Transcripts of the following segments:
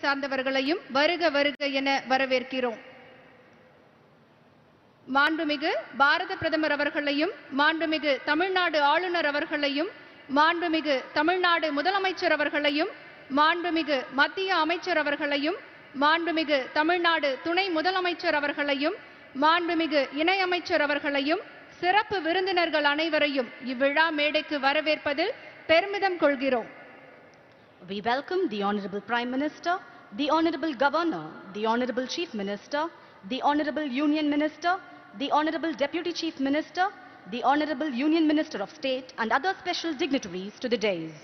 சார்ந்தவர்களையும் வருக வருக என வரவேற்கிறோம். மாண்புமிகு பாரத பிரதமர் அவர்களையும், மாண்புமிகு தமிழ்நாடு ஆளுநர் அவர்களையும், மாண்புமிகு தமிழ்நாடு முதலமைச்சர் அவர்களையும், மாண்புமிகு மத்திய அமைச்சர் அவர்களையும், மாண்புமிகு தமிழ்நாடு துணை முதலமைச்சர் அவர்களையும், மாண்புமிகு இணையமைச்சர் அவர்களையும், சிறப்பு விருந்தினர்கள் அனைவரையும் இவ்விழா மேடைக்கு வரவேற்பதில் பெருமிதம் கொள்கிறோம். We welcome the Honorable Prime Minister, the Honorable Governor, the Honorable Chief Minister, the Honorable Union Minister, the Honorable Deputy Chief Minister, the Honorable Union Minister of State and other special dignitaries to the dais.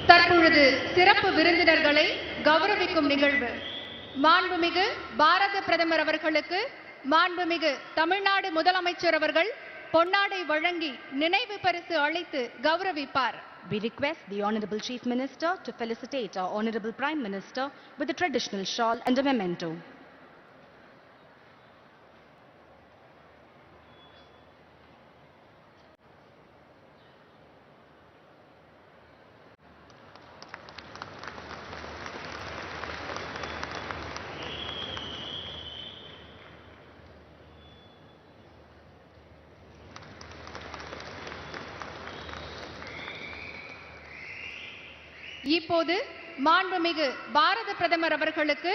தற்பொழுது சிறப்பு விருந்தினர்களை கௌரவிக்கும் நிகழ்வு. மாண்புமிகு பாரத பிரதமர் அவர்களுக்கு மாண்புமிகு தமிழ்நாடு முதலமைச்சர் அவர்கள் பொன்னாடை வழங்கி நினைவு பரிசு அளித்து கௌரவிப்பார். We request the Honorable Chief Minister to felicitate our Honorable Prime Minister with a traditional shawl and a memento. இப்போது மாண்புமிகு பாரத பிரதமர் அவர்களுக்கு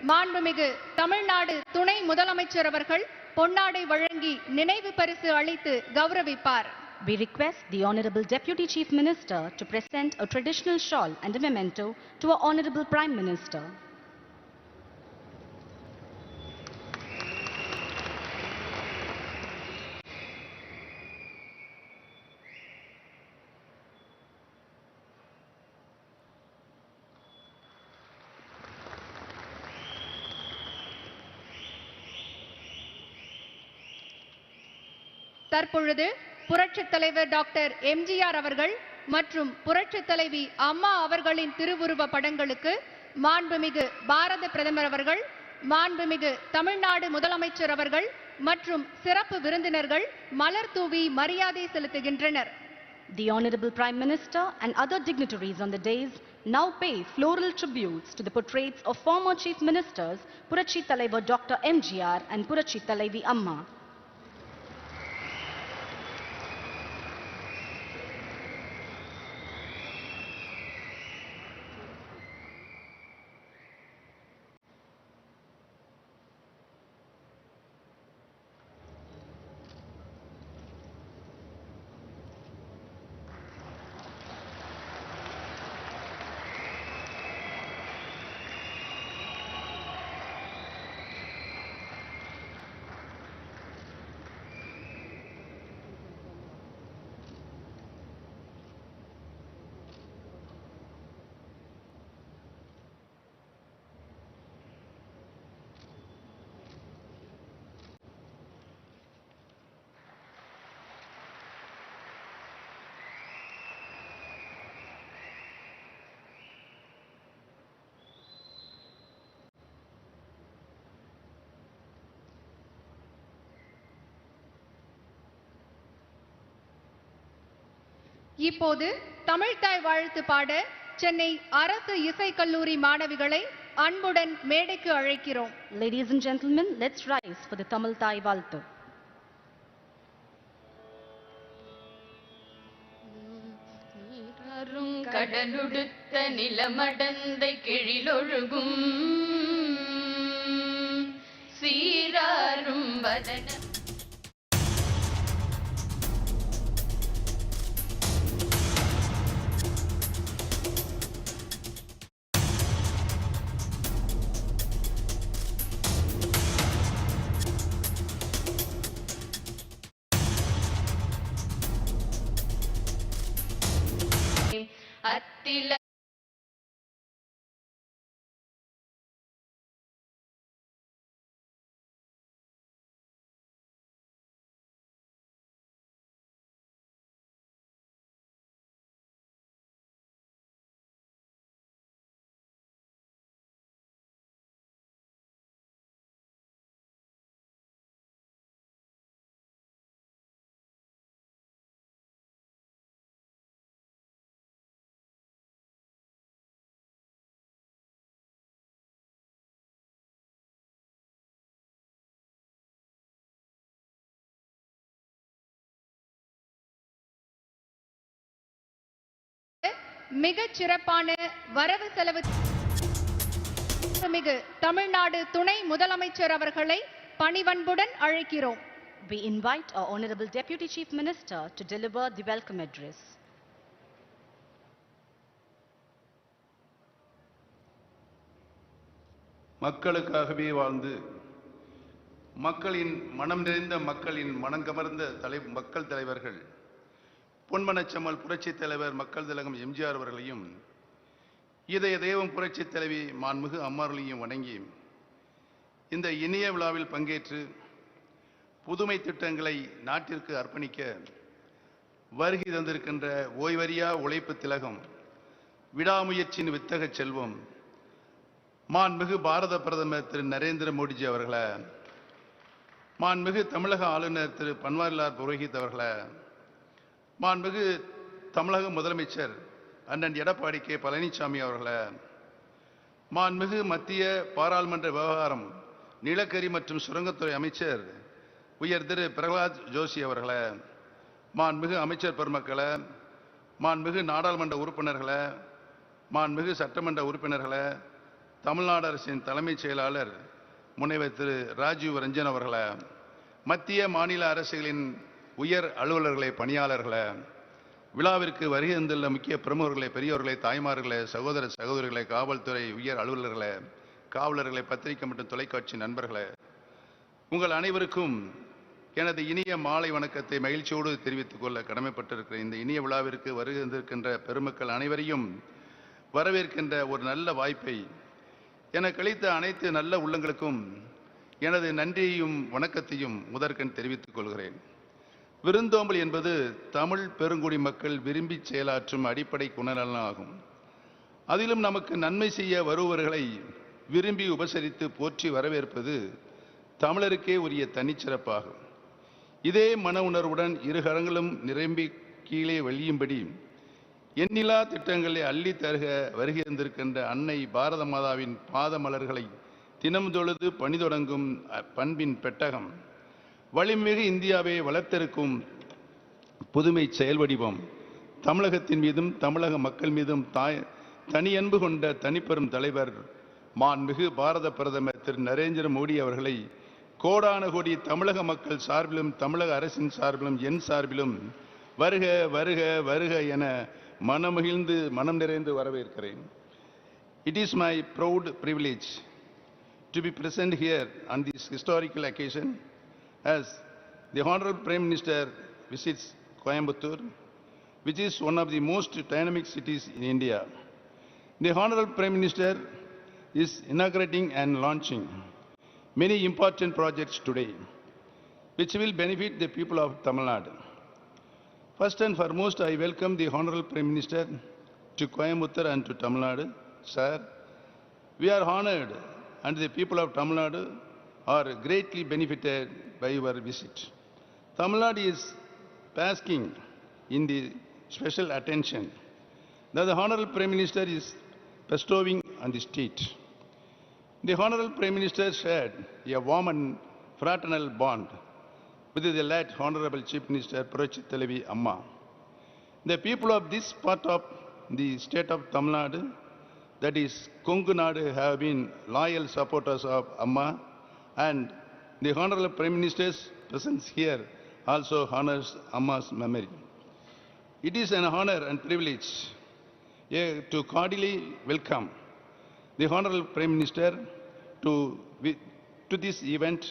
மாண்புமிகு தமிழ்நாடு துணை முதலமைச்சர் அவர்கள் பொன்னாடை வழங்கி நினைவு பரிசு அளித்து கௌரவிப்பார். We request the Honorable Deputy Chief Minister to present a traditional shawl and a memento to our Honorable Prime Minister. தற்பொழுது புரட்சித் தலைவர் டாக்டர் எம்ஜிஆர் அவர்கள் மற்றும் புரட்சித் தலைவி அம்மா அவர்களின் திருவுருவ படங்களுக்கு மாண்புமிகு பாரத பிரதமர் அவர்கள், மாண்புமிகு தமிழ்நாடு முதலமைச்சர் அவர்கள் மற்றும் சிறப்பு விருந்தினர்கள் மலர் தூவி மரியாதை செலுத்துகின்றனர். The Honorable Prime Minister and other dignitaries on the dais now pay floral tributes to the portraits of former Chief Ministers Purachi Talaivar Dr. MGR and Purachi Talaivi Amma. இப்போது தமிழ்தாய் வாழ்த்து பாட சென்னை அரசு இசைக்கல்லூரி மாணவிகளை அன்புடன் மேடைக்கு அழைக்கிறோம். Ladies and gentlemen, let's rise for the Tamil Thai Valtu. கடலுடுத்த நிலமடந்தை கிழிலொழுகும் சீராரும் வதன மிகச் சிறப்பான வரவு செலவு மிகு தமிழ்நாடு துணை முதலமைச்சர் அவர்களை பணிவன்புடன் அழைக்கிறோம். We invite our Honorable Deputy Chief Minister to deliver the welcome address. மக்களுக்காகவே வாழ்ந்து மக்களின் மனம் நிறைந்த மக்களின் மனங்கமர்ந்த மக்கள் தலைவர்கள் பொன்மனச்செம்மல் புரட்சித் தலைவர் மக்கள் திலகம் எம்ஜிஆர் அவர்களையும் இதய தெய்வம் புரட்சித் தலைவி மாண்புமிகு அம்மார்களையும் வணங்கி இந்த இனிய விழாவில் பங்கேற்று புதுமை திட்டங்களை நாட்டிற்கு அர்ப்பணிக்க வருகை தந்திருக்கின்ற ஓய்வறியா உழைப்பு திலகம் விடாமுயற்சியின் வித்தக செல்வம் மாண்புமிகு பாரத பிரதமர் திரு நரேந்திர மோடிஜி அவர்களை, மாண்புமிகு தமிழக ஆளுநர் திரு பன்வாரிலால் புரோஹித் அவர்களை, மாண்புமிகு தமிழக முதலமைச்சர் அண்ணன் எடப்பாடி கே பழனிசாமி அவர்களை, மாண்புமிகு மத்திய பாராளுமன்ற விவகாரம் நிலக்கரி மற்றும் சுரங்கத்துறை அமைச்சர் உயர் திரு பிரகலாத் ஜோஷி அவர்களை, மாண்புமிகு அமைச்சர் பெருமக்களை, மாண்புமிகு நாடாளுமன்ற உறுப்பினர்களை, மாண்புமிகு சட்டமன்ற உறுப்பினர்களை, தமிழ்நாடு அரசின் தலைமைச் செயலாளர் முனைவர் திரு ராஜீவ் ரஞ்சன் அவர்களை, மத்திய மாநில அரசுகளின் உயர் அலுவலர்களை, பணியாளர்களை, விழாவிற்கு வருகை தந்துள்ள முக்கிய பிரமுகர்களை, பெரியோர்களை, தாய்மார்களை, சகோதர சகோதரிகளை, காவல்துறை உயர் அலுவலர்களை, காவலர்களை, பத்திரிகை மற்றும் தொலைக்காட்சி நண்பர்களை, உங்கள் அனைவருக்கும் எனது இனிய மாலை வணக்கத்தை மகிழ்ச்சியோடு தெரிவித்துக் கொள்ள கடமைப்பட்டிருக்கிற இந்த இனிய விழாவிற்கு வருகை தந்திருக்கின்ற பெருமக்கள் அனைவரையும் வரவேற்கின்ற ஒரு நல்ல வாய்ப்பை எனக்கு அளித்த அனைத்து நல்ல உள்ளங்களுக்கும் எனது நன்றியையும் வணக்கத்தையும் முதற்கண் தெரிவித்துக் கொள்கிறேன். விருந்தோம்பல் என்பது தமிழ் பெருங்குடி மக்கள் விரும்பி செயலாற்றும் அடிப்படை குணநலன் ஆகும். அதிலும் நமக்கு நன்மை செய்ய வருபவர்களை விரும்பி உபசரித்து போற்றி வரவேற்பது தமிழருக்கே உரிய தனிச்சிறப்பாகும். இதே மன உணர்வுடன் இருகரங்களும் நிரம்பி கீழே வழியும்படி எண்ணிலா திட்டங்களை அள்ளி தருக வருகை தந்திருக்கின்ற அன்னை பாரத மாதாவின் பாத மலர்களை தினம் தொழுது பணி தொடங்கும் பண்பின் பெட்டகம், வலிமிகு இந்தியாவை வளர்த்திருக்கும் புதுமை செயல் வடிவம், தமிழகத்தின் மீதும் தமிழக மக்கள் மீதும் தனியன்பு கொண்ட தனிப்பெரும் தலைவர் மாண்புமிகு பாரத பிரதமர் திரு நரேந்திர மோடி அவர்களை கோடான கோடி தமிழக மக்கள் சார்பிலும் தமிழக அரசின் சார்பிலும் என் சார்பிலும் வருக வருக வருக என மனமகிழ்ந்து மனம் நிறைந்து வரவேற்கிறேன். It is my proud privilege to be present here on this historical occasion as the Honorable Prime Minister visits Coimbatore, which is one of the most dynamic cities in India. The Honorable Prime Minister is inaugurating and launching many important projects today, which will benefit the people of Tamil Nadu. First and foremost, I welcome the Honorable Prime Minister to Coimbatore and to Tamil Nadu. Sir, we are honored and the people of Tamil Nadu are greatly benefited by your visit. Tamil Nadu is basking in the special attention that the Honorable Prime Minister is bestowing on the state. The Honorable Prime Minister shared a warm and fraternal bond with the late Honorable Chief Minister Purachit Televi Amma. The people of this part of the state of Tamil Nadu, that is Kongu Nadu, have been loyal supporters of Amma, and the Honorable Prime Minister's presence here also honors Amma's memory. It is an honor and privilege to cordially welcome the Honorable Prime Minister to this event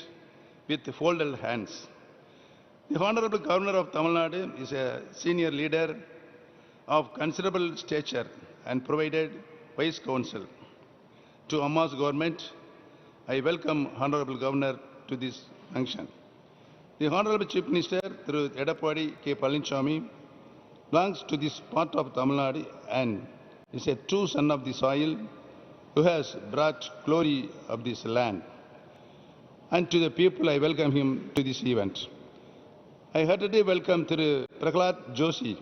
with folded hands. The Honorable Governor of Tamil Nadu is a senior leader of considerable stature and provided Vice Counsel to Amma's government. I welcome Honorable Governor to this function. The Honorable Chief Minister through Edappadi K. Palaniswamy belongs to this part of Tamil Nadu and is a true son of the soil who has brought glory of this land. And to the people, I welcome him to this event. I heartily welcome Thiru Pragalath Joshi,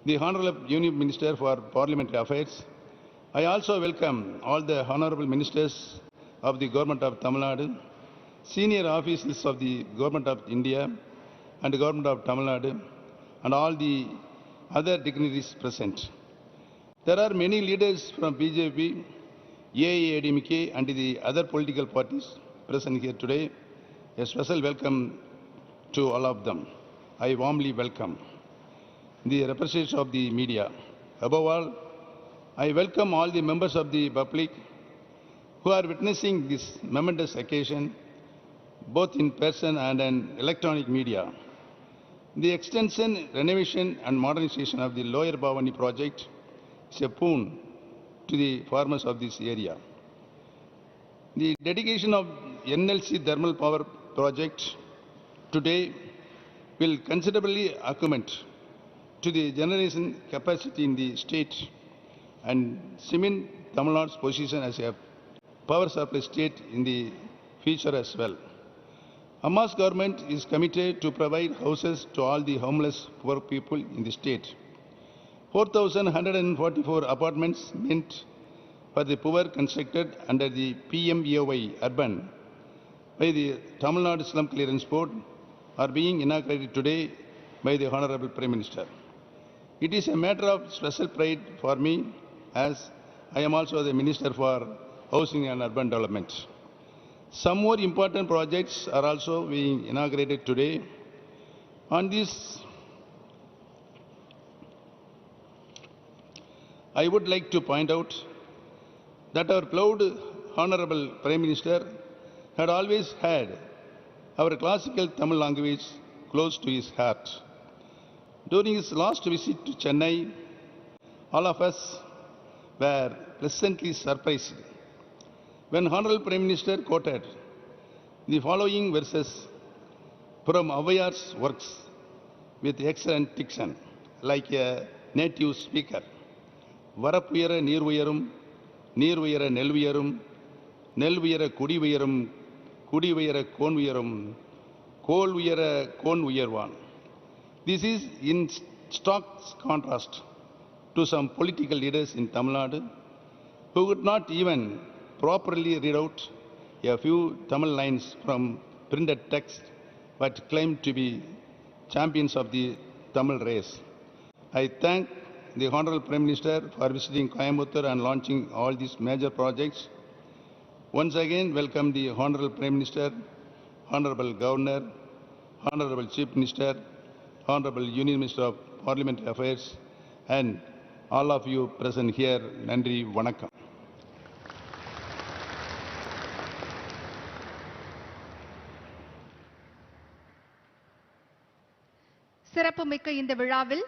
the Honorable Union Minister for Parliamentary Affairs. I also welcome all the Honorable Ministers of the Government of Tamil Nadu, senior officials of the Government of India and the Government of Tamil Nadu, and all the other dignitaries present. There are many leaders from BJP, AIADMK and the other political parties present here today. A special welcome to all of them. I warmly welcome the representatives of the media. Above all, I welcome all the members of the public who are witnessing this momentous occasion, both in person and in electronic media. The extension, renovation and modernization of the Lower Bhavani project is a boon to the farmers of this area. The dedication of NLC thermal power project today will considerably augment to the generation capacity in the state and cement Tamil Nadu's position as a power supply state in the future as well. Amma's government is committed to provide houses to all the homeless poor people in the state. 4,144 apartments meant for the poor constructed under the PMAY urban by the Tamil Nadu Slum Clearance Board are being inaugurated today by the Honorable Prime Minister. It is a matter of special pride for me as I am also the Minister for Housing and Urban Development. Some more important projects are also being inaugurated today. On this, I would like to point out that our proud Honorable Prime Minister had always had our classical Tamil language close to his heart. During his last visit to Chennai, all of us were pleasantly surprised when Honorable Prime Minister quoted the following verses from Avayar's works with excellent diction, like a native speaker. Varapuyara neer uyarum, neer uyara nel uyarum, nel uyara kudi uyarum, kudi uyara kon uyarum, kol uyara kon uyarvan. This is in stark contrast to some political leaders in Tamil Nadu who could not even properly read out a few Tamil lines from printed text but claimed to be champions of the Tamil race. I thank the Honorable Prime Minister for visiting Coimbatore and launching all these major projects. Once again, welcome the Honorable Prime Minister, Honorable Governor, Honorable Chief Minister, Honorable Union Minister of Parliamentary Affairs, and all of you present here. Nandri Vanakkam. சிறப்புமிக்க இந்த விழாவில்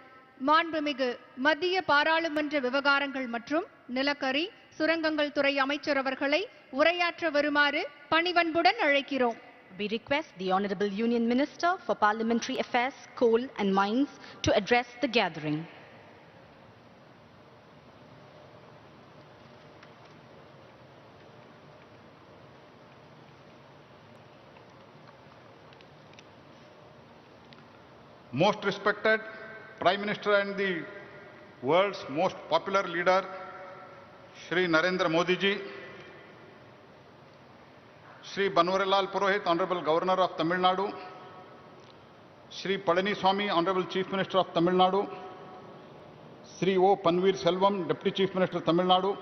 மாண்புமிகு மத்திய பாராளுமன்ற விவகாரங்கள் மற்றும் நிலக்கரி சுரங்கங்கள் துறை அமைச்சர் அவர்களை உரையாற்ற வருமாறு பணிவன்புடன் அழைக்கிறோம். We request the Honorable Union Minister for Parliamentary Affairs, Coal and Mines to address the gathering. Most respected Prime Minister and the world's most popular leader, Shri Narendra Modi ji, Shri Banwarilal Purohit, Honorable Governor of Tamil Nadu, Shri Palani-Swami, Honorable Chief Minister of Tamil Nadu, Shri O. Panveer Selvam, Deputy Chief Minister Tamil Nadu,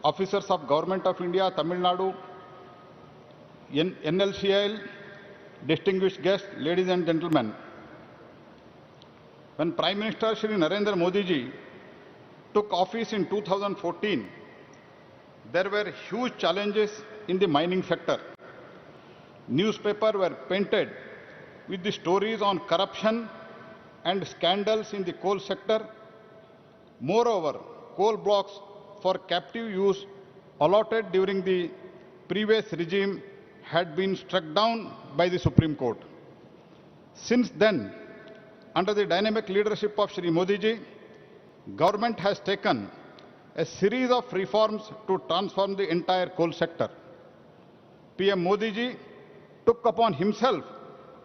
officers of Government of India, Tamil Nadu, NLCIL, distinguished guests, ladies and gentlemen. When Prime Minister Shri Narendra Modi ji took office in 2014, there were huge challenges in the mining sector. Newspapers were painted with the stories on corruption and scandals in the coal sector. Moreover, coal blocks for captive use allotted during the previous regime had been struck down by the Supreme Court. Since then, under the dynamic leadership of Shri Modi ji, government has taken a series of reforms to transform the entire coal sector. PM Modi ji took upon himself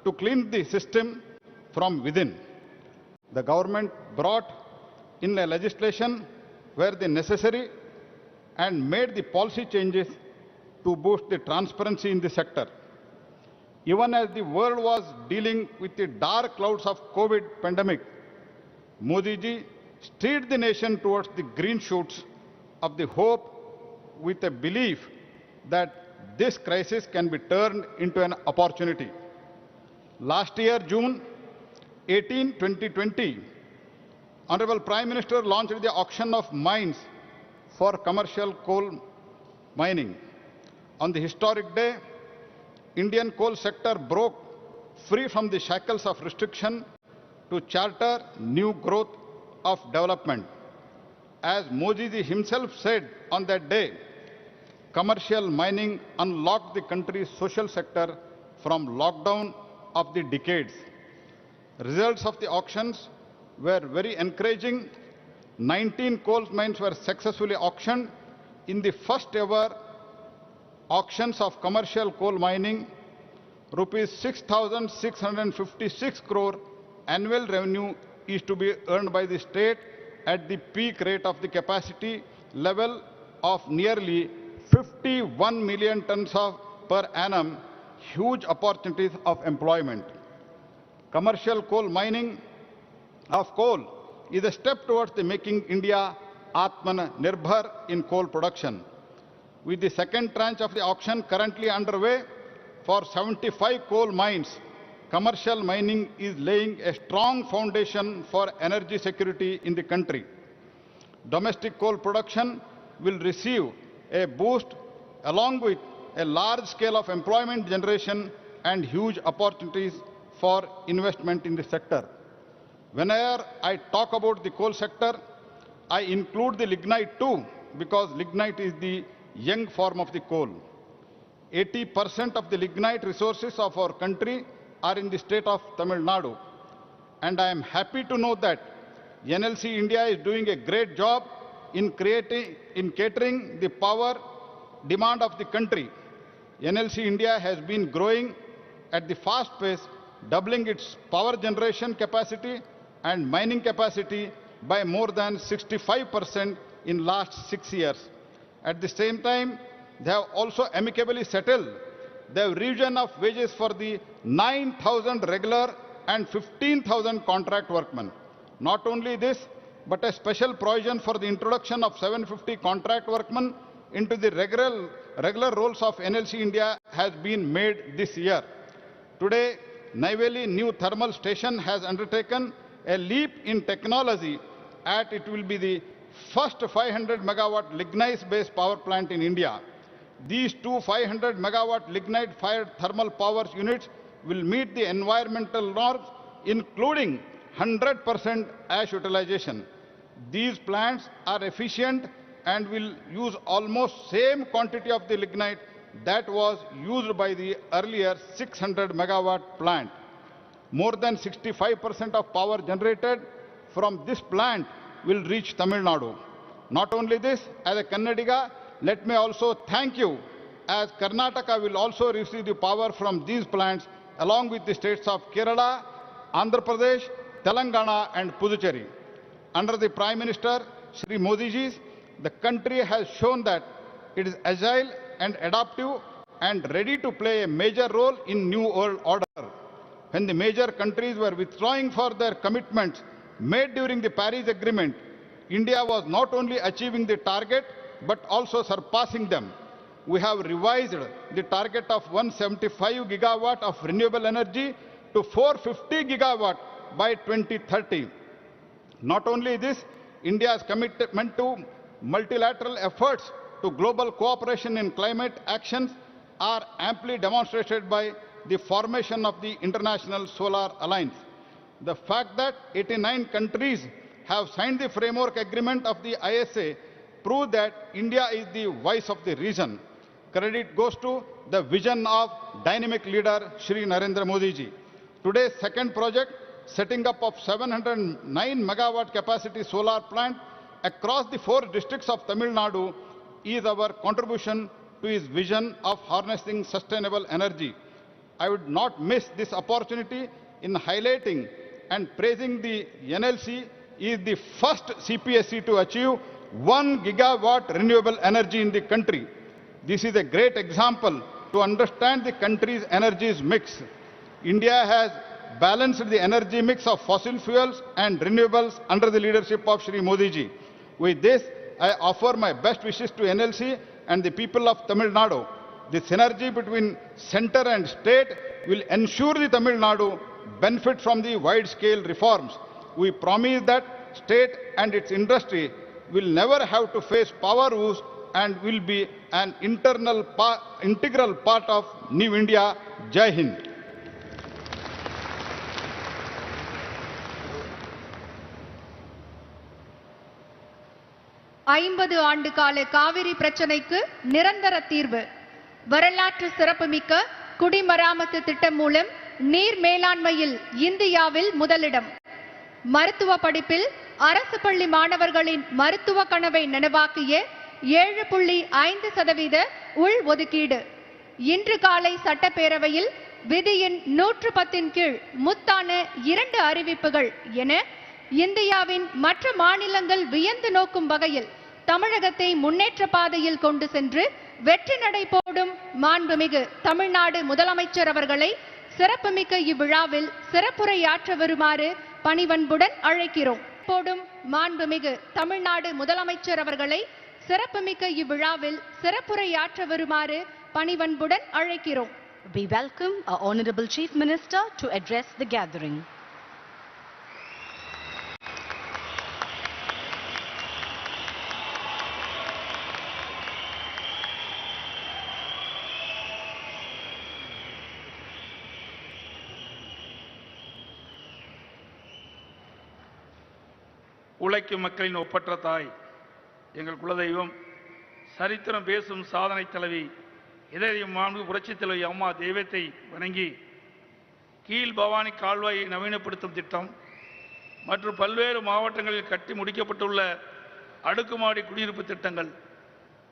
to clean the system from within. The government brought in a legislation where the necessary and made the policy changes to boost the transparency in the sector. Even as the world was dealing with the dark clouds of COVID pandemic, Modi ji steered the nation towards the green shoots of the hope with a belief that this crisis can be turned into an opportunity. Last year, June 18, 2020, Honorable Prime Minister launched the auction of mines for commercial coal mining. On the historic day, Indian coal sector broke free from the shackles of restriction to charter new growth of development. As Modi ji himself said on that day, commercial mining unlocked the country's social sector from lockdown of the decades. Results of the auctions were very encouraging. 19 coal mines were successfully auctioned in the first ever auctions of commercial coal mining. Rupees 6,656 crore annual revenue is to be earned by the state at the peak rate of the capacity level of nearly 51 million tons per annum, huge opportunities of employment. Commercial coal mining of coal is a step towards the making India Atmanirbhar in coal production. With the second tranche of the auction currently underway for 75 coal mines, commercial mining is laying a strong foundation for energy security in the country. Domestic coal production will receive a boost along with a large scale of employment generation and huge opportunities for investment in the sector. Whenever I talk about the coal sector, I include the lignite too, because lignite is the young form of the coal. 80% of the lignite resources of our country are in the state of Tamil Nadu. And I am happy to know that NLC India is doing a great job in catering the power demand of the country. NLC India has been growing at the fast pace, doubling its power generation capacity and mining capacity by more than 65% in last 6 years. At the same time, they have also amicably settled the revision of wages for the 9,000 regular and 15,000 contract workmen. Not only this, but a special provision for the introduction of 750 contract workmen into the regular roles of NLC India has been made this year. Today, Neyveli new thermal station has undertaken a leap in technology, as it will be the first 500 megawatt lignite-based power plant in India. These two 500 megawatt lignite-fired thermal power units will meet the environmental norms, including 100% ash utilization. These plants are efficient and will use almost same quantity of the lignite that was used by the earlier 600 megawatt plant. More than 65% of power generated from this plant will reach Tamil Nadu. Not only this, as a Kannadiga, let me also thank you, as Karnataka will also receive the power from these plants along with the states of Kerala, Andhra Pradesh, Telangana and Puducherry. Under the Prime Minister, Shri Modi ji, the country has shown that it is agile and adaptive and ready to play a major role in new world order. When the major countries were withdrawing for their commitments made during the Paris Agreement, India was not only achieving the target but also surpassing them. We have revised the target of 175 gigawatt of renewable energy to 450 gigawatt by 2030. Not only this, India's commitment to multilateral efforts to global cooperation in climate actions are amply demonstrated by the formation of the International Solar Alliance. The fact that 89 countries have signed the framework agreement of the ISA proves that India is the voice of the region. Credit goes to the vision of dynamic leader Shri Narendra Modi ji. Today's second project, setting up of 709 megawatt capacity solar plant across the 4 districts of Tamil Nadu, is our contribution to his vision of harnessing sustainable energy. I would not miss this opportunity in highlighting and praising the NLC is the first CPSE to achieve 1 gigawatt renewable energy in the country. This is a great example to understand the country's energy mix. India has balanced the energy mix of fossil fuels and renewables under the leadership of Shri Modi ji. With this, I offer my best wishes to NLC and the people of Tamil Nadu. The synergy between center and state will ensure the Tamil Nadu benefit from the wide-scale reforms. We promise that state and its industry will never have to face power woes and will be an integral part of New India. Jai Hind. ஐம்பது ஆண்டு கால காவிரி பிரச்சனைக்கு நிரந்தர தீர்வு. வரலாற்று சிறப்புமிக்க குடிமராமத்து திட்டம் மூலம் நீர் மேலாண்மையில் இந்தியாவில் முதலிடம். மருத்துவ படிப்பில் அரசு பள்ளி மாணவர்களின் மருத்துவ கனவை நனவாக்கிய 7.5% உள் ஒதுக்கீடு. இன்று காலை சட்டப்பேரவையில் விதியின் 110 கீழ் முத்தான 2 அறிவிப்புகள் என இந்தியாவின் மற்ற மாநிலங்கள் வியந்து நோக்கும் வகையில் தமிழகத்தை முன்னேற்ற பாதையில் கொண்டு சென்று வெற்றி நடை போடும் மாண்புமிகு தமிழ்நாடு முதலமைச்சர் அவர்களை சிறப்புமிக்க இவ்விழாவில் சிறப்புரையாற்ற வருமாறு பணிவன்புடன் அழைக்கிறோம். போடும் மாண்புமிகு தமிழ்நாடு முதலமைச்சர் அவர்களை சிறப்புமிக்க இவ்விழாவில் சிறப்புரையாற்ற வருமாறு பணிவன்புடன் அழைக்கிறோம். We welcome our Honorable Chief Minister to address the gathering. உழைக்கும் மக்களின் ஒப்பற்ற தாய், எங்கள் குலதெய்வம், சரித்திரம் பேசும் சாதனை தலைவி, இதயம் மாண்பு புரட்சித் தலைவி அம்மா தெய்வத்தை வணங்கி கீழ் பவானி கால்வாயை நவீனப்படுத்தும் திட்டம் மற்றும் பல்வேறு மாவட்டங்களில் கட்டி முடிக்கப்பட்டுள்ள அடுக்குமாடி குடியிருப்பு திட்டங்கள்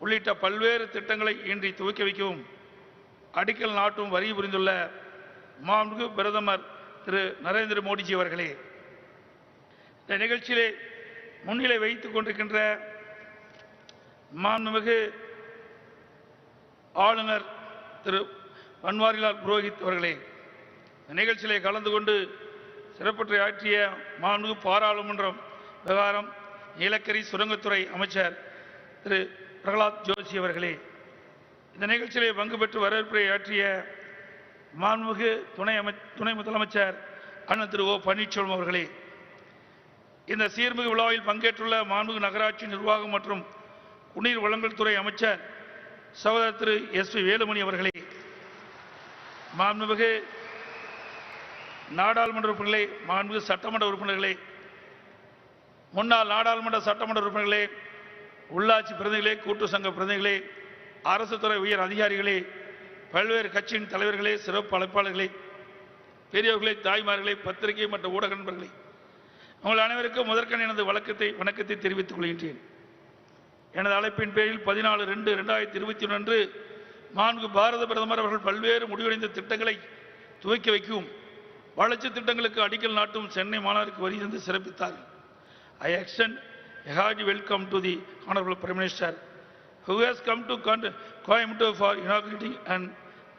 உள்ளிட்ட பல்வேறு திட்டங்களை இன்றி துவக்கி வைக்கவும் அடிக்கல் நாட்டும் வருகை புரிந்துள்ள மாண்புமிகு பிரதமர் திரு நரேந்திர மோடிஜி அவர்களே, இந்த நிகழ்ச்சியிலே முன்னிலை வைத்துக் கொண்டிருக்கின்ற மாண்புமிகு ஆளுநர் திரு பன்வாரிலால் புரோஹித் அவர்களே, இந்த நிகழ்ச்சியிலே கலந்து கொண்டு சிறப்புரை ஆற்றிய மாண்புமிகு பாராளுமன்றம் விவகாரம் நிலக்கரி சுரங்கத்துறை அமைச்சர் திரு பிரகலாத் ஜோஷி அவர்களே, இந்த நிகழ்ச்சியிலே பங்கு பெற்று வரவேற்புரை ஆற்றிய மாண்புமிகு துணை முதலமைச்சர் அண்ணன் திரு ஓ பன்னீர்செல்வம் அவர்களே, இந்த சீர்மிகு விழாவில் பங்கேற்றுள்ள மாண்புமிகு நகராட்சி நிர்வாகம் மற்றும் குடிநீர் வழங்கல் துறை அமைச்சர் சகோதரர் திரு எஸ்.பி. வேலுமணி அவர்களே, மாண்புமிகு நாடாளுமன்ற உறுப்பினர்களே, மாண்புமிகு சட்டமன்ற உறுப்பினர்களே, முன்னாள் நாடாளுமன்ற சட்டமன்ற உறுப்பினர்களே, உள்ளாட்சி பிரதிநிதிகளே, கூட்டு சங்க பிரதிநிதிகளே, அரசு துறை உயர் அதிகாரிகளே, பல்வேறு கட்சியின் தலைவர்களே, சிறப்பு அழைப்பாளர்களே, பெரியவர்களே, தாய்மார்களே, பத்திரிகை மற்றும் ஊடக நண்பர்களே, உங்கள் அனைவருக்கும் முதற்கண் எனது வணக்கத்தை தெரிவித்துக் கொள்கின்றேன். எனது அழைப்பின் பேரில் 14/2/2021 அன்று மாண்புமிகு பாரத பிரதமர் அவர்கள் பல்வேறு முடிவடைந்த திட்டங்களை துவக்கி வைக்கும் வளர்ச்சி திட்டங்களுக்கு அடிக்கல் நாட்டும் சென்னை மாநகருக்கு வருகை சிறப்பித்தார்கள். I extend a hearty welcome to the Honorable Prime Minister who has come to Coimbatore for inaugurating and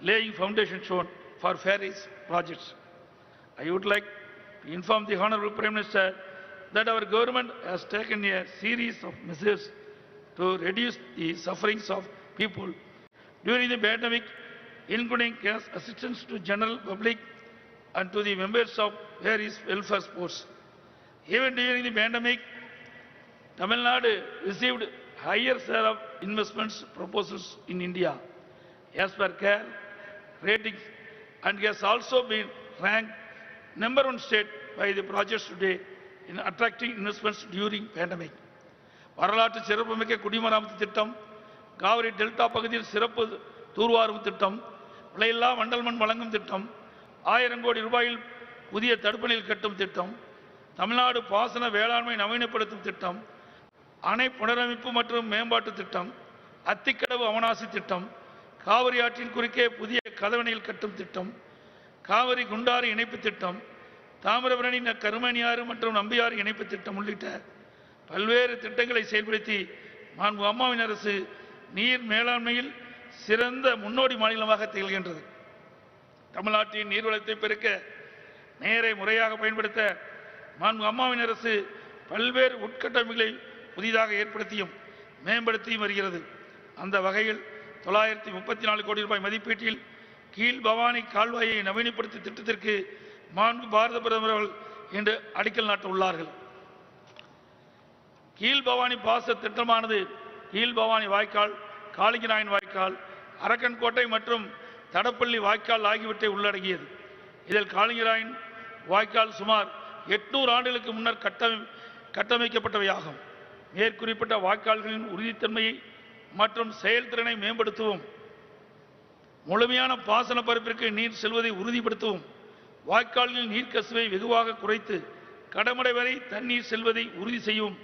laying foundation stone for various projects. I would like to inform the Honorable Prime Minister that our government has taken a series of measures to reduce the sufferings of people during the pandemic, including cash assistance to general public and to the members of various welfare sports. Even during the pandemic, Tamil Nadu received higher share of investments proposals in India as per CARE ratings and has also been ranked #1 state by the projects today in attracting investments during pandemic. வரலாற்று சிறப்புமிக்க குடிமராமத்து திட்டம், Kaveri delta பகுதியில் சிறப்பு தூர்வாரும் திட்டம், விலையில்லா மண்டல் மண் வழங்கும் திட்டம், 1000 கோடி ரூபாயில் புதிய தடுப்பணைகள் கட்டும் திட்டம், தமிழ்நாடு பாசன வேளாண்மை நவீனப்படுத்தும் திட்டம், அணை புனரமைப்பு மற்றும் மேம்பாட்டு திட்டம், அத்திக்கடவு அவனாசி திட்டம், காவிரி ஆற்றின் குறுக்கே புதிய கதவணைகள் கட்டும் திட்டம், காவிரி குண்டாறு இணைப்பு திட்டம், தாமிரபரணி கருமணியாறு மற்றும் நம்பியாறு இணைப்பு திட்டம் உள்ளிட்ட பல்வேறு திட்டங்களை செயல்படுத்தி மாண்பு அம்மாவின் அரசு நீர் மேலாண்மையில் சிறந்த முன்னோடி மாநிலமாக திகழ்கின்றது. தமிழ்நாட்டின் நீர்வளத்தை பெருக்க நேரை முறையாக பயன்படுத்த மாண்பு அம்மாவின் அரசு பல்வேறு உட்கட்டமைப்புகளை புதிதாக ஏற்படுத்தியும் மேம்படுத்தியும் வருகிறது. அந்த வகையில் 934 கோடி ரூபாய் மதிப்பீட்டில் கீழ் பவானி கால்வாயை நவீனப்படுத்தும் திட்டத்திற்கு மாண்பு பாரத பிரதமர் அவர்கள் இன்று அடிக்கல் நாட்ட உள்ளார்கள். கீழ்பவானி பாச திட்டமானது கீழ்பவானி வாய்க்கால், காளிங்கராயன் வாய்க்கால், அரக்கன்கோட்டை மற்றும் தடப்பள்ளி வாய்க்கால் ஆகியவற்றை உள்ளடக்கியது. இதில் காளிங்கராயன் வாய்க்கால் சுமார் 800 ஆண்டுகளுக்கு முன்னர் கட்டமைக்கப்பட்டவையாகும். மேற்குறிப்பிட்ட வாய்க்கால்களின் உறுதித்தன்மையை மற்றும் செயல்திறனை மேம்படுத்தவும், முழுமையான பாசன பரப்பிற்கு நீர் செல்வதை உறுதிப்படுத்தவும், வாய்க்கால்களில் நீர்க்கசிவை வெகுவாக குறைத்து கடமடை வரை தண்ணீர் செல்வதை உறுதி செய்யவும்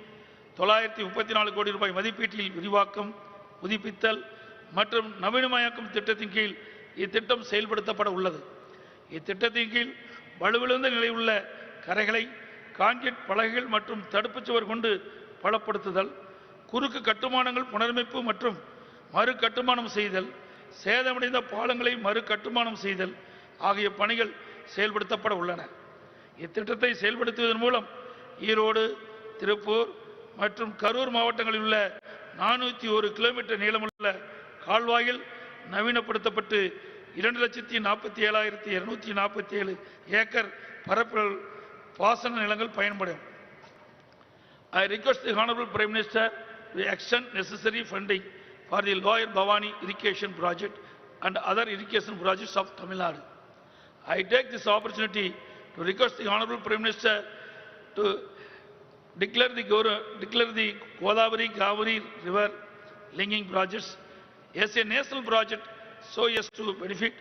934 கோடி ரூபாய் மதிப்பீட்டில் விரிவாக்கம், புதுப்பித்தல் மற்றும் நவீனமயமாக்கும் திட்டத்தின் கீழ் இத்திட்டம் செயல்படுத்தப்பட உள்ளது. இத்திட்டத்தின் கீழ் வலுவிழந்த நிலை உள்ள கரைகளை கான்கிரீட் பலகைகள் மற்றும் தடுப்புச் சுவர் கொண்டு பலப்படுத்துதல், குறுக்கு கட்டுமானங்கள் புனரமைப்பு மற்றும் மறு கட்டுமானம் செய்தல், சேதமடைந்த பாலங்களை மறு கட்டுமானம் செய்தல் ஆகிய பணிகள் செயல்படுத்தப்பட உள்ளன. இத்திட்டத்தை செயல்படுத்துவதன் மூலம் ஈரோடு, திருப்பூர் மற்றும் கரூர் மாவட்டங்களில் உள்ள 401 கிலோமீட்டர் நீளமுள்ள கால்வாயில் நவீனப்படுத்தப்பட்டு 2,47,247 ஏக்கர் பரப்பில் பாசன நிலங்கள் பயன்படும். I request the Honorable Prime Minister to extend necessary funding for the Lower Bhavani irrigation project and other irrigation projects of Tamil Nadu. I take this opportunity to request the Honorable Prime Minister to declare the Godavari Kaveri River linking projects as a national project so as to benefit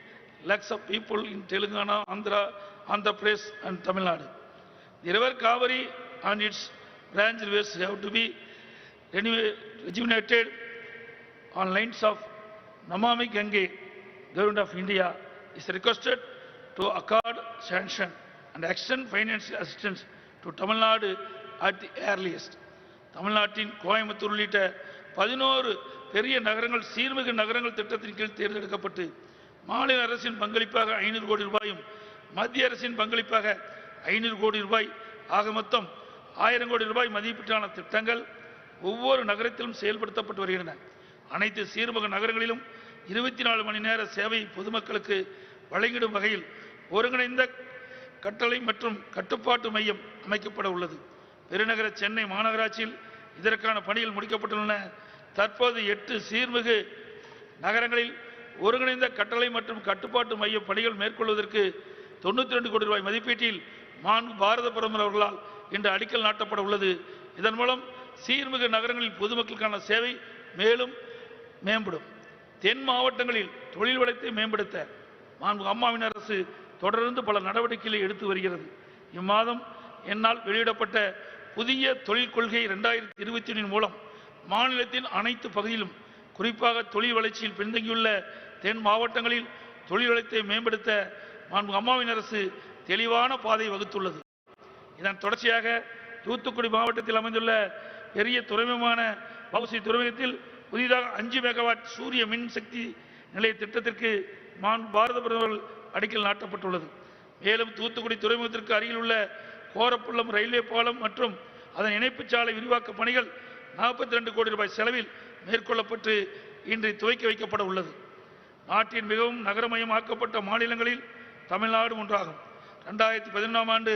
lakhs of people in Telangana, Andhra Pradesh and Tamil Nadu. The river Kaveri and its branch rivers have to be rejuvenated on lines of Namami Gange. Government of India is requested to accord sanction and extend financial assistance to Tamil Nadu at the earliest. Tamil Nadu Coimbatore உள்ளிட்ட 11 பெரிய நகரங்கள் சீர்மிகு நகரங்கள் திட்டத்தின் கீழ் தேர்ந்தெடுக்கப்பட்டு மாநில அரசின் பங்களிப்பாக 500 கோடி ரூபாயும் மத்திய அரசின் பங்களிப்பாக 500 கோடி ரூபாய் ஆக மொத்தம் 1000 கோடி ரூபாய் மதிப்பீட்டான திட்டங்கள் ஒவ்வொரு நகரத்திலும் செயல்படுத்தப்பட்டு வருகின்றன. அனைத்து சீர்மிகு நகரங்களிலும் 24 மணி நேர சேவை பொதுமக்களுக்கு வழங்கிடும் வகையில் ஒருங்கிணைந்த கட்டளை மற்றும் கட்டுப்பாட்டு மையம் அமைக்கப்பட உள்ளது. பெருநகர சென்னை மாநகராட்சியில் இதற்கான பணிகள் முடிக்கப்பட்டுள்ளன. தற்போது 8 சீர்மிகு நகரங்களில் ஒருங்கிணைந்த கட்டளை மற்றும் கட்டுப்பாட்டு மைய பணிகள் மேற்கொள்வதற்கு 92 கோடி ரூபாய் மதிப்பீட்டில் மாண்பு பாரத பிரதமர் அவர்களால் இன்று அடிக்கல் நாட்டப்பட உள்ளது. இதன் மூலம் சீர்மிகு நகரங்களில் பொதுமக்களுக்கான சேவை மேலும் மேம்படும். தென் மாவட்டங்களில் தொழில் வளத்தை மேம்படுத்த மாண்பு அம்மாவின் அரசு தொடர்ந்து பல நடவடிக்கைகளை எடுத்து வருகிறது. இம்மாதம் என்னால் வெளியிடப்பட்ட புதிய தொழில் கொள்கை 2021 மூலம் மாநிலத்தின் அனைத்து பகுதியிலும் குறிப்பாக தொழில் வளர்ச்சியில் பின்தங்கியுள்ள தென் மாவட்டங்களில் தொழில் வளத்தை மேம்படுத்த மாண்பு அம்மாவின் அரசு தெளிவான பாதை வகுத்துள்ளது. இதன் தொடர்ச்சியாக தூத்துக்குடி மாவட்டத்தில் அமைந்துள்ள பெரிய துறைமுகமான வவுசி துறைமுகத்தில் புதிதாக 5 மெகாவாட் சூரிய மின் சக்தி நிலைய திட்டத்திற்கு மாண்பு பாரத பிரதமர் அடிக்கல் நாட்டப்பட்டுள்ளது. மேலும் தூத்துக்குடி துறைமுகத்திற்கு அருகில் உள்ள கோரப்புள்ளம் ரயில்வே பாலம் மற்றும் அதன் இணைப்பு சாலை விரிவாக்க பணிகள் 42 கோடி ரூபாய் செலவில் மேற்கொள்ளப்பட்டு இன்று துவக்கி வைக்கப்பட உள்ளது. நாட்டின் மிகவும் நகரமயமாக்கப்பட்ட மாநிலங்களில் தமிழ்நாடு ஒன்றாகும். 2011ஆம் ஆண்டு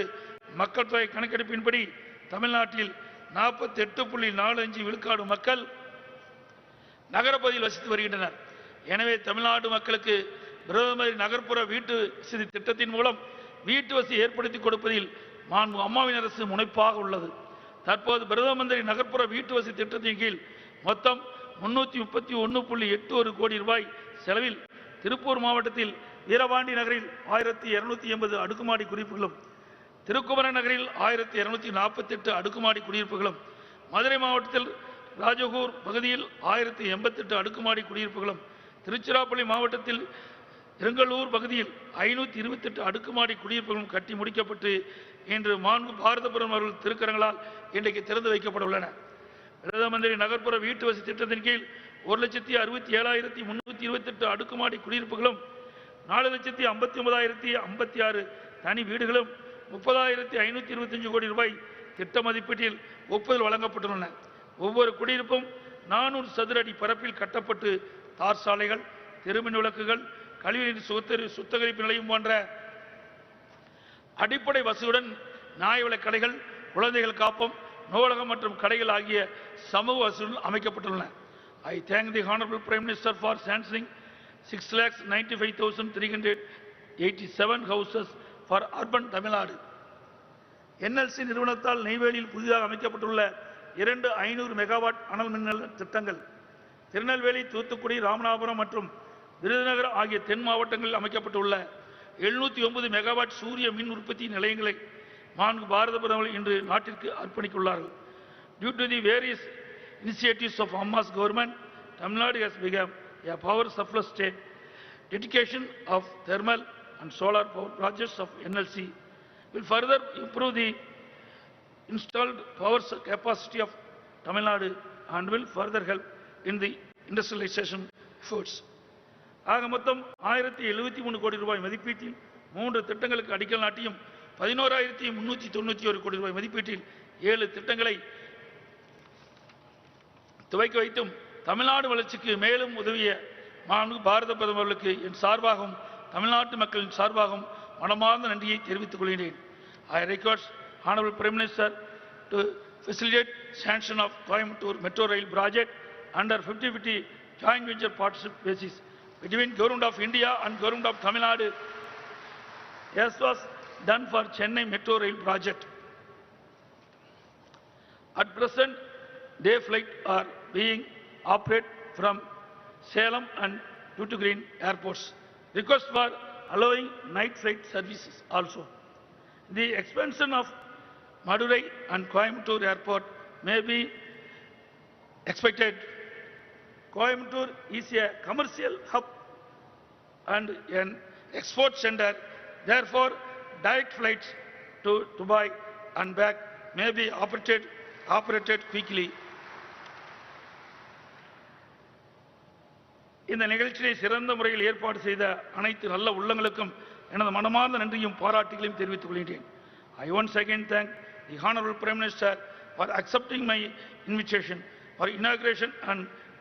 மக்கள் தொகை கணக்கெடுப்பின்படி தமிழ்நாட்டில் 48.45 விழுக்காடு மக்கள் நகரப்பகுதியில் வசித்து வருகின்றனர். எனவே தமிழ்நாடு மக்களுக்கு பிரதமர் நகர்ப்புற வீட்டு வசதி திட்டத்தின் மூலம் வீட்டு வசதி ஏற்படுத்தி கொடுப்பதில் மாண்பு அம்மாவின் அரசு முனைப்பாக உள்ளது. தற்போது பிரதம மந்திரி நகர்ப்புற வீட்டு வசதி திட்டத்தின் கீழ் மொத்தம் 331.81 கோடி ரூபாய் செலவில் திருப்பூர் மாவட்டத்தில் வீரபாண்டி நகரில் 1280 அடுக்குமாடி குடியிருப்புகளும், திருக்குமரன் நகரில் 1248 அடுக்குமாடி குடியிருப்புகளும், மதுரை மாவட்டத்தில் ராஜகூர் பகுதியில் 1088 அடுக்குமாடி குடியிருப்புகளும், திருச்சிராப்பள்ளி மாவட்டத்தில் இருங்கலூர் பகுதியில் 528 அடுக்குமாடி குடியிருப்புகளும் கட்டி முடிக்கப்பட்டு இன்று மாண்பு பாரத பிரதமர் திருக்கரங்களால் இன்றைக்கு திறந்து வைக்கப்பட உள்ளன. பிரதம மந்திரி நகர்ப்புற வீட்டு வசதி திட்டத்தின் கீழ் 1,67,328 அடுக்குமாடி குடியிருப்புகளும், 4,59,056 தனி வீடுகளும், 30,525 கோடி ரூபாய் திட்ட மதிப்பீட்டில் ஒப்புதல் வழங்கப்பட்டுள்ளன. ஒவ்வொரு குடியிருப்பும் 400 சதுர அடி பரப்பில் கட்டப்பட்டு தார் சாலைகள், தெருமின் விளக்குகள், கழிவுநீர் சுத்திகரிப்பு நிலையம் போன்ற அடிப்படை வசதியுடன் நியாய கடைகள், குழந்தைகள் காப்பம், நூலகம் மற்றும் கடைகள் ஆகிய சமூக வசதிகள் அமைக்கப்பட்டுள்ளன. I thank the Honorable Prime Minister for sanctioning 6,95,387 houses for urban Tamil Nadu. NLC நிறுவனத்தால் நெய்வேலியில் புதிதாக அமைக்கப்பட்டுள்ள 500 மெகாவாட் அனல் மின் திட்டங்கள் திருநெல்வேலி, தூத்துக்குடி, ராமநாதபுரம் மற்றும் விருதுநகர் ஆகிய தென் மாவட்டங்களில் அமைக்கப்பட்டுள்ள 709 மெகாவாட் சூரிய மின் உற்பத்தி நிலையங்களை பாரத பிரதமர் இன்று நாட்டிற்கு அர்ப்பணித்துள்ளார்கள். Due to the various initiatives of Amma's government, Tamil Nadu has become a power surplus state. Dedication of thermal and solar power projects of NLC will further improve the installed power capacity of Tamil Nadu and will further help in the industrialization efforts. ஆக மொத்தம் 1073 கோடி ரூபாய் மதிப்பீட்டில் 3 திட்டங்களுக்கு அடிக்கல் நாட்டியும் 11,391 கோடி ரூபாய் மதிப்பீட்டில் 7 திட்டங்களை துவக்கி வைத்தும் தமிழ்நாடு வளர்ச்சிக்கு மேலும் உதவிய பாரத பிரதமர்களுக்கு என் சார்பாகவும் தமிழ்நாட்டு மக்களின் சார்பாகவும் மனமார்ந்த நன்றியை தெரிவித்துக் கொள்கிறேன். I request Honorable Prime Minister to facilitate sanction of Coimbatore Metro Rail project under 50-50 joint venture partnership basis between Government of India and Government of Tamil Nadu, as was done for Chennai Metro Rail project. At present, day flights are being operated from Salem and Tuticorin airports. Request for allowing night flight services also. The expansion of Madurai and Coimbatore airport may be expected. Coimbatore is a commercial hub and an export center. Therefore, direct flights to Dubai and back may be operated quickly. இந்த நிகழ்ச்சியை சிறந்த முறையில் ஏற்பாடு செய்த அனைத்து நல்ல உள்ளங்களுக்கும் எனது மனமார்ந்த நன்றியும் பாராட்டுகளையும் தெரிவித்துக் கொள்கிறேன். I once again thank the Honorable Prime Minister for accepting my invitation for inauguration and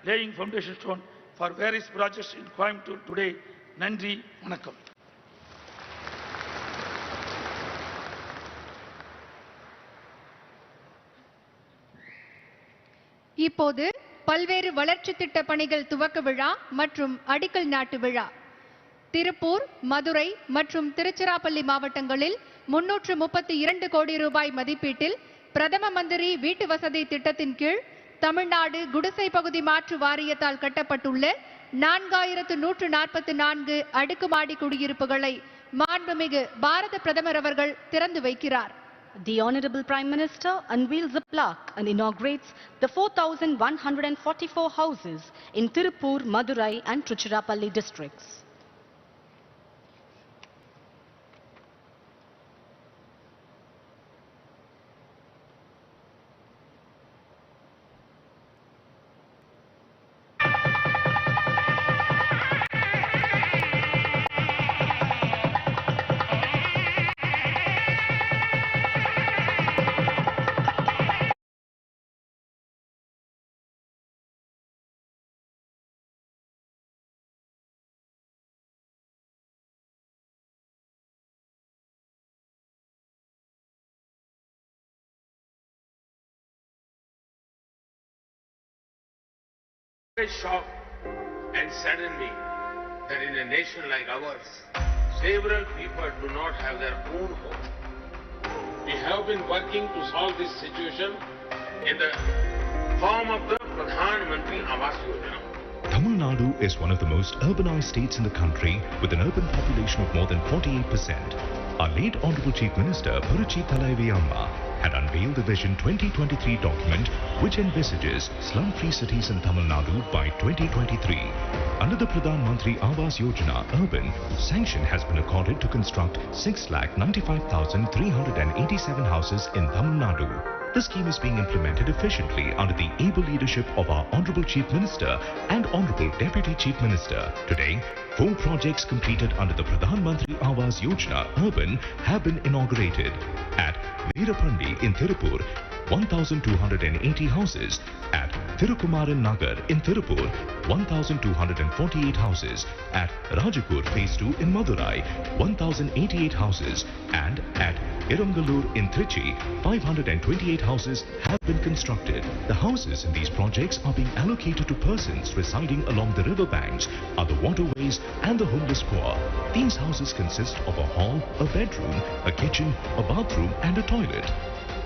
laying foundation stone for various projects in Coimbatore today. நன்றி, வணக்கம். இப்போது பல்வேறு வளர்ச்சி திட்ட பணிகள் துவக்க விழா மற்றும் அடிக்கல் நாட்டு விழா. திருப்பூர், மதுரை மற்றும் திருச்சிராப்பள்ளி மாவட்டங்களில் 332 கோடி ரூபாய் மதிப்பீட்டில் பிரதம மந்திரி வீட்டு வசதி திட்டத்தின் கீழ் தமிழ்நாடு குடிசை பகுதி மாற்று வாரியத்தால் கட்டப்பட்டுள்ள 4144 அடுக்குமாடி குடியிருப்புகளை மாண்புமிகு பாரத பிரதமர் அவர்கள் திறந்து வைக்கிறார். The Honorable Prime Minister unveils a plaque and inaugurates the 4,144 houses in Tirupur, Madurai and Tiruchirappalli districts. Shock and suddenly that in a nation like ours, several people do not have their own home. We have been working to solve this situation in the form of the Pradhan Mantri Awas Yojana. Tamil Nadu is one of the most urbanized states in the country with an urban population of more than 48%. Our late Honorable Chief Minister Puruchi Thalaivi Amma had unveiled the Vision 2023 document which envisages slum-free cities in Tamil Nadu by 2023. Under the Pradhan Mantri Awas Yojana Urban, sanction has been accorded to construct 6,95,387 houses in Tamil Nadu. The scheme is being implemented efficiently under the able leadership of our Honorable Chief Minister and Honorable Deputy Chief Minister. Today, 4 projects completed under the Pradhan Mantri Awas Yojana Urban have been inaugurated. At Veerapandi in Tirupur, 1,280 houses. At Thirukumaran Nagar in Tirupur, 1,248 houses. At Rajakur Phase 2 in Madurai, 1,088 houses. And at Irangalur in Trichy, 528 houses have been constructed. The houses in these projects are being allocated to persons residing along the river banks, other waterways and the homeless poor. These houses consist of a hall, a bedroom, a kitchen, a bathroom and a toilet.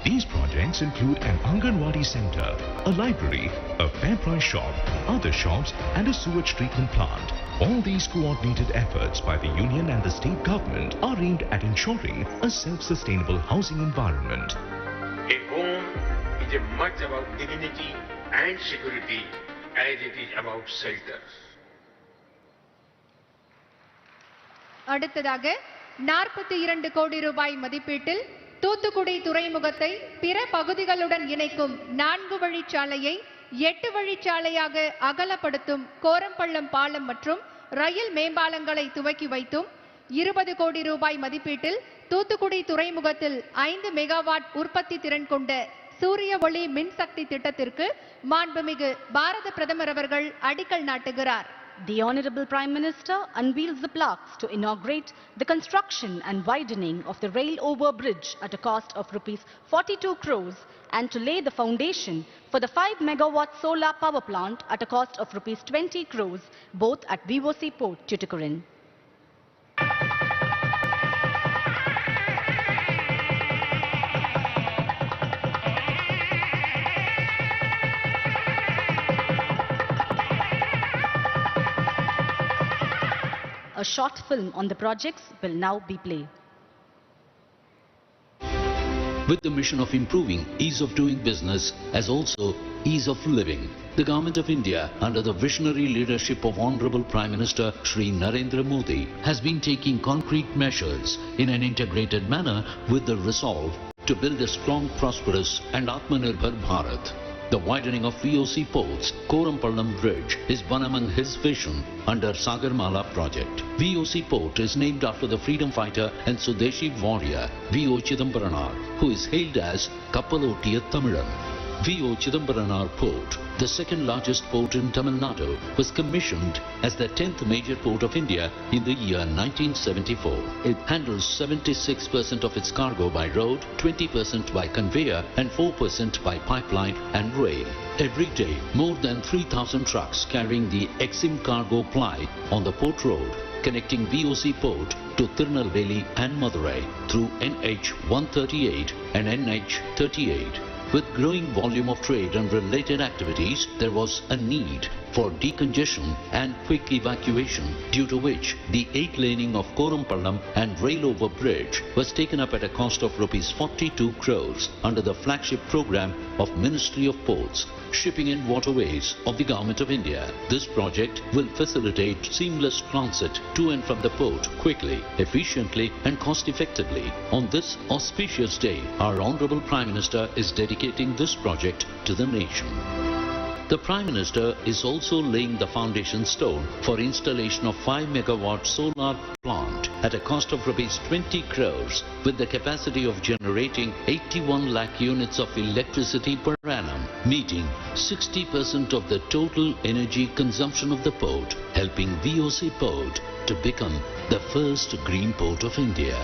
These projects include an Anganwadi center, a library, a fair price shop, other shops and a sewage treatment plant. All these coordinated efforts by the union and the state government are aimed at ensuring a self-sustainable housing environment. A home is as much about dignity and security as it is about shelter. அடுத்ததாக 42 கோடி ரூபாய் மதிப்பீட்டில் தூத்துக்குடி துறைமுகத்தை பிற பகுதிகளுடன் இணைக்கும் 4 வழிச்சாலையை 8 வழிச்சாலையாக அகலப்படுத்தும் கோரம்பள்ளம் பாலம் மற்றும் ரயில் மேம்பாலங்களை துவக்கி வைத்தும் 20 கோடி ரூபாய் மதிப்பீட்டில் தூத்துக்குடி துறைமுகத்தில் 5 மெகாவாட் உற்பத்தி திறன் கொண்ட சூரிய ஒளி மின்சக்தி திட்டத்திற்கு மாண்புமிகு பாரத பிரதமர் அவர்கள் அடிக்கல் நாட்டுகிறார். The Honorable Prime Minister unveils the plaques to inaugurate the construction and widening of the rail-over bridge at a cost of ₹42 crores and to lay the foundation for the 5-megawatt solar power plant at a cost of ₹20 crores, both at VOC Port, Tuticorin. A short film on the projects will now be played. With the mission of improving ease of doing business as also ease of living, the Government of India, under the visionary leadership of Honorable Prime Minister Shri Narendra Modi, has been taking concrete measures in an integrated manner with the resolve to build a strong, prosperous and Atmanirbhar Bharat. The widening of VOC ports, Korampallam Bridge, is one among his vision under Sagarmala project. VOC port is named after the freedom fighter and Swadeshi warrior V.O. Chidambaranar, who is hailed as Kappalotiya Tamilan. V.O. Chidambaranar Port, the second largest port in Tamil Nadu, was commissioned as the 10th major port of India in the year 1974. It handles 76% of its cargo by road, 20% by conveyor and 4% by pipeline and rail. Every day, more than 3,000 trucks carrying the Exim cargo ply on the port road, connecting VOC port to Tirunelveli and Madurai through NH 138 and NH 38. With growing volume of trade and related activities, there was a need for decongestion and quick evacuation, due to which the 8-laning of Korampallam and rail-over bridge was taken up at a cost of ₹42 crores under the flagship program of Ministry of Ports, Shipping and Waterways of the Government of India. This project will facilitate seamless transit to and from the port quickly, efficiently and cost-effectively. On this auspicious day, our Honorable Prime Minister is dedicating this project to the nation. The Prime Minister is also laying the foundation stone for installation of 5-megawatt solar plant at a cost of ₹20 crores with the capacity of generating 81 lakh units of electricity per annum, meeting 60% of the total energy consumption of the port, helping VOC Port to become the first green port of India.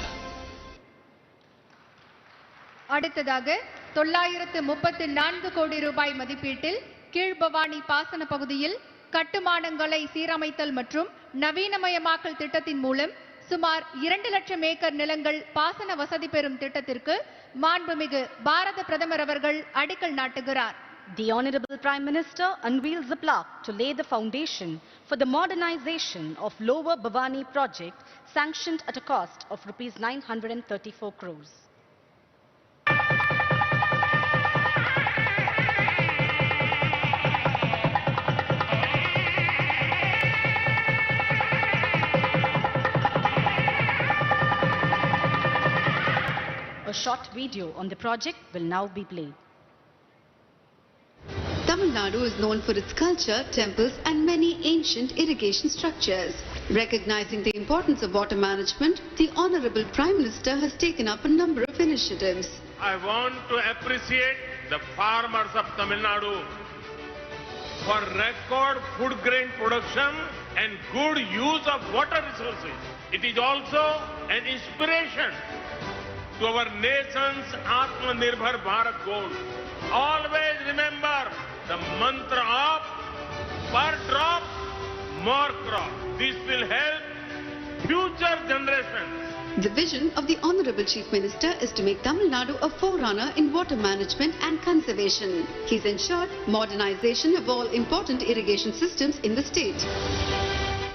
அடுத்ததாக 934 கோடி ரூபாய் மதிப்பீட்டில் கீழ்பவானி பாசன பகுதியில் கட்டுமானங்களை சீரமைத்தல் மற்றும் நவீனமயமாக்கல் திட்டத்தின் மூலம் சுமார் 2 லட்சம் ஏக்கர் நிலங்கள் பாசன வசதி பெறும் திட்டத்திற்கு மாண்புமிகு பாரத பிரதமர் அவர்கள் அடிக்கல் நாட்டுகிறார். The Honorable Prime Minister unveils the plaque to lay the foundation for the modernization of Lower Bhavani project sanctioned at a cost of ₹934 crores. A short video on the project will now be played. Tamil Nadu is known for its culture, temples and many ancient irrigation structures. Recognizing the importance of water management, the Honorable Prime Minister has taken up a number of initiatives. I want to appreciate the farmers of Tamil Nadu for record food grain production and good use of water resources. It is also an inspiration to our nation's Atmanirbhar Bharat goal. Always remember the mantra of per drop, more crop. This will help future generations. The vision of the Honorable Chief Minister is to make Tamil Nadu a forerunner in water management and conservation. He's ensured modernization of all important irrigation systems in the state.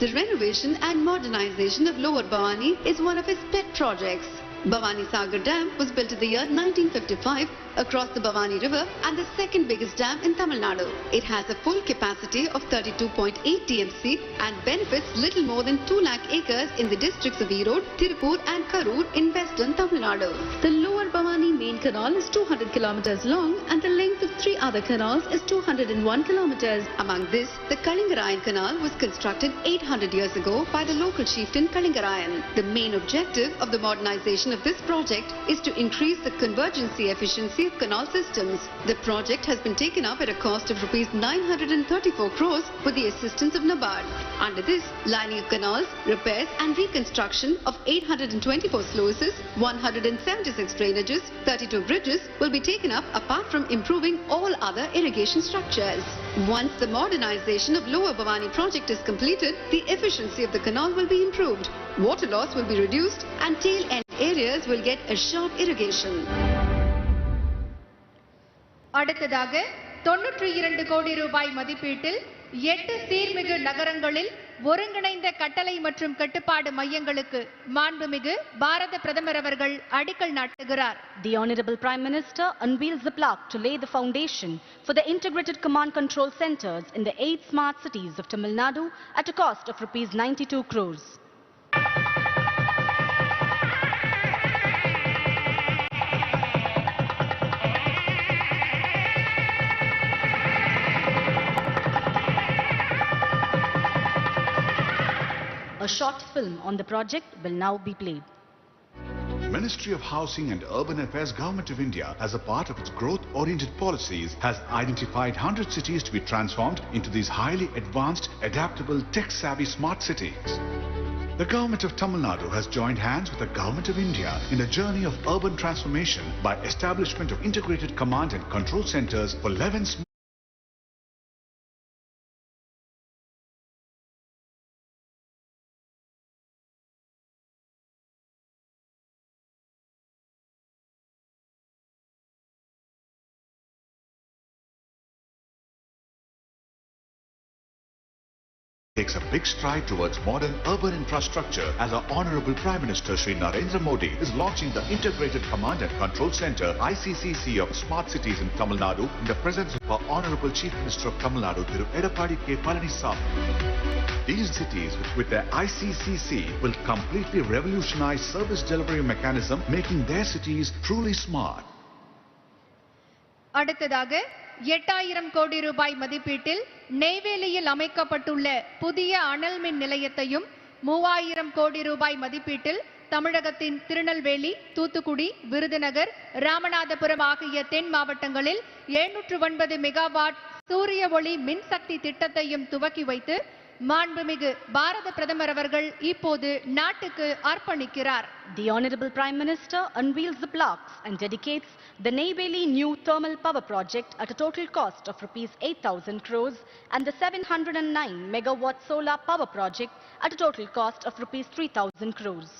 The renovation and modernization of Lower Bhavani is one of his pet projects. Bhavani Sagar Dam was built in the year 1955 across the Bhavani River and the second biggest dam in Tamil Nadu. It has a full capacity of 32.8 TMC and benefits little more than 2 lakh acres in the districts of Erode, Tirupur and Karur in western Tamil Nadu. The Lower Bhavani main canal is 200 kilometers long and the length of 3 other canals is 201 kilometers. Among this, the Kalingarayan Canal was constructed 800 years ago by the local chieftain Kalingarayan. The main objective of the modernization of this project is to increase the convergency efficiency of canal systems. The project has been taken up at a cost of Rs 934 crores with the assistance of NABARD. Under this, lining of canals, repairs and reconstruction of 824 sluices, 176 drainages, 32 bridges will be taken up apart from improving all other irrigation structures. Once the modernization of Lower Bhavani project is completed, the efficiency of the canal will be improved, water loss will be reduced and tail end areas will get assured irrigation. அடுத்ததாக 92 கோடி ரூபாய் மதிப்பீட்டில் 8 சீர்மிகு நகரங்களில் ஒருங்கிணைந்த கட்டளை மற்றும் கட்டுப்பாடு மையங்களுக்கு மாண்புமிகு பாரத பிரதமர் அவர்கள் அடிக்கல் நாட்டுகிறார். The Honorable Prime Minister unveils the plaque to lay the foundation for the integrated command control centers in the 8 smart cities of Tamil Nadu at a cost of Rs 92 crores. A short film on the project will now be played. Ministry of Housing and Urban Affairs Government of India, as a part of its growth-oriented policies, has identified 100 cities to be transformed into these highly advanced, adaptable, tech-savvy smart cities. The Government of Tamil Nadu has joined hands with the Government of India in a journey of urban transformation by establishment of integrated command and control centers for 11 smart takes a big stride towards modern urban infrastructure as our Honorable Prime Minister Shri Narendra Modi is launching the Integrated Command and Control Center ICCC of Smart Cities in Tamil Nadu in the presence of our Honorable Chief Minister of Tamil Nadu, Thiru Edappadi K. Palaniswamy. These cities with their ICCC will completely revolutionize service delivery mechanism, making their cities truly smart. அடுத்ததாக 8000 கோடி ரூபாய் மதிப்பீட்டில் நெய்வேலியில் அமைக்கப்பட்டுள்ள புதிய அனல் மின் நிலையத்தையும் 3000 கோடி ரூபாய் மதிப்பீட்டில் தமிழகத்தின் திருநெல்வேலி, தூத்துக்குடி, விருதுநகர், ராமநாதபுரம் ஆகிய தென் மாவட்டங்களில் 709 மெகாவாட் சூரிய ஒளி மின்சக்தி திட்டத்தையும் துவக்கி வைத்து மாண்புமிகு பாரத பிரதமர் அவர்கள் இப்போது நாட்டுக்கு அர்ப்பணிக்கிறார். The Honorable Prime Minister unveils the plaques and dedicates the Neyveli new thermal power project at a total cost of Rs 8,000 crores and the 709 megawatt solar power project at a total cost of Rs 3,000 crores.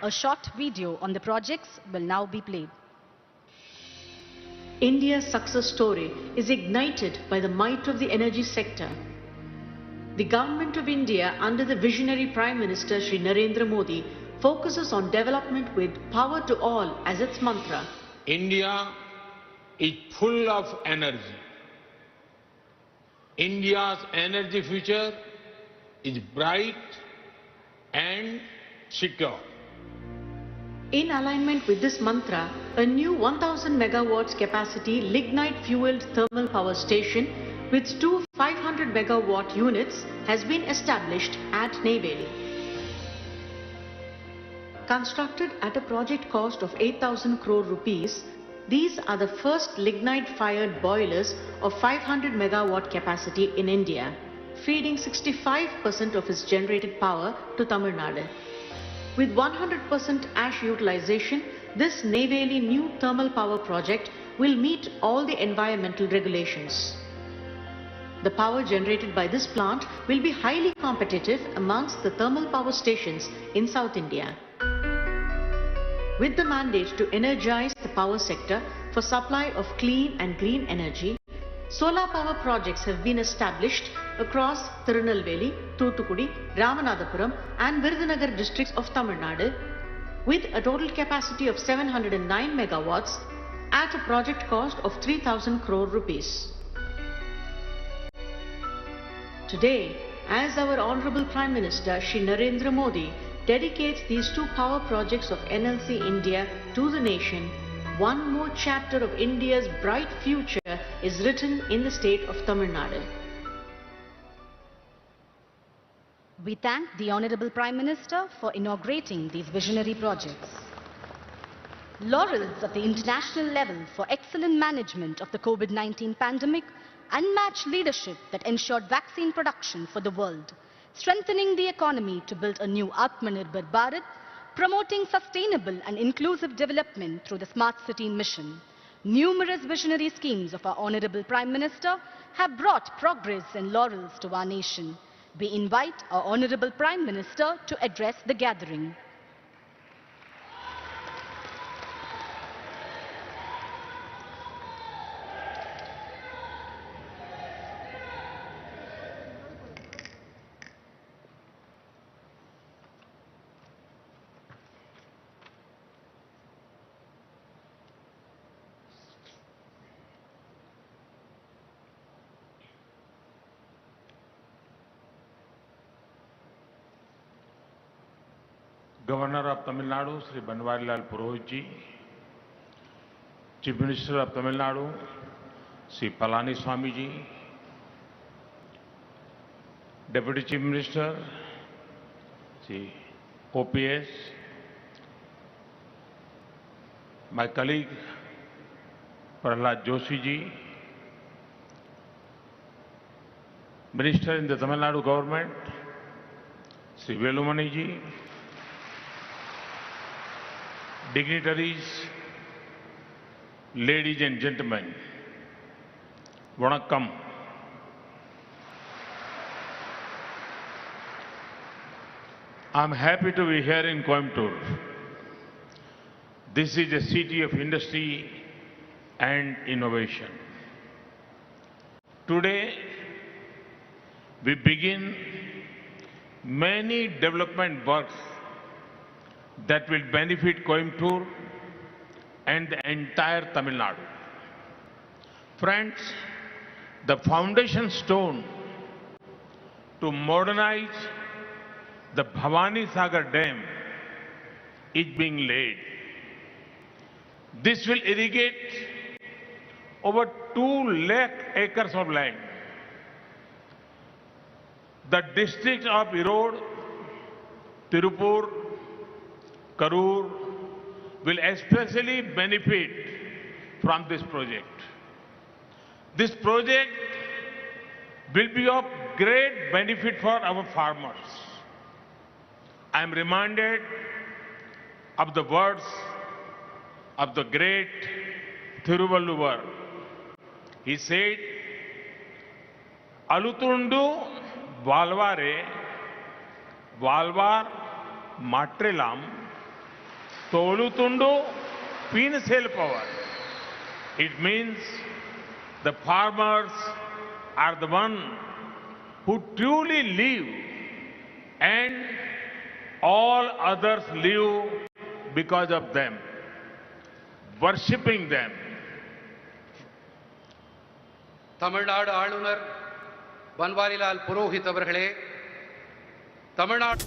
A short video on the projects will now be played. India's success story is ignited by the might of the energy sector. The Government of India under the visionary Prime Minister Shri Narendra Modi focuses on development with power to all as its mantra. India is full of energy. India's energy future is bright and secure. In alignment with this mantra, a new 1000 megawatts capacity lignite-fueled thermal power station with two 500 megawatt units has been established at Neyveli. Constructed at a project cost of 8,000 crore rupees, these are the first lignite-fired boilers of 500 megawatt capacity in India, feeding 65% of its generated power to Tamil Nadu. With 100% ash utilization, this Neyveli new thermal power project will meet all the environmental regulations. The power generated by this plant will be highly competitive amongst the thermal power stations in South India. With the mandate to energize the power sector for supply of clean and green energy, solar power projects have been established across Tirunelveli, Thoothukudi, Ramanathapuram and Virudhunagar districts of Tamil Nadu with a total capacity of 709 megawatts at a project cost of 3,000 crore rupees. Today, as our Honorable Prime Minister Shri Narendra Modi dedicates these two power projects of NLC India to the nation, one more chapter of India's bright future is written in the state of Tamil Nadu. We thank the Honorable Prime Minister for inaugurating these visionary projects. Laurels of the international level for excellent management of the COVID-19 pandemic, unmatched leadership that ensured vaccine production for the world, strengthening the economy to build a new Atmanirbhar Bharat, promoting sustainable and inclusive development through the Smart City mission. Numerous visionary schemes of our Honorable Prime Minister have brought progress and laurels to our nation. We invite our Honorable Prime Minister to address the gathering. Governor of Tamil Nadu, Sri Banwarilal Purohit ji, Chief Minister of Tamil Nadu, Sri Palaniswamy ji, Deputy Chief Minister, Sri OPS, my colleague Prahlad Joshi ji, Minister in the Tamil Nadu government, Sri Velumani ji, dignitaries, ladies and gentlemen, Vanakkam. I'm happy to be here in Coimbatore. This is a city of industry and innovation. Today, we begin many development works that will benefit Coimbatore and the entire Tamil Nadu. Friends, the foundation stone to modernize the Bhavani Sagar Dam is being laid. This will irrigate over 2 lakh acres of land. The districts of Erode, Tirupur, Karur will especially benefit from this project. This project will be of great benefit for our farmers. I am reminded of the words of the great Thiruvalluvar. He said, Alutundu Valvare, Valvar Matrelam, Tolutundu Pinsel Power. It means the farmers are the one who truly live and all others live because of them, worshipping them. Tamil Nadu ஆளுநர் பன்வாரிலால் புரோஹித் அவர்களே, தமிழ்நாடு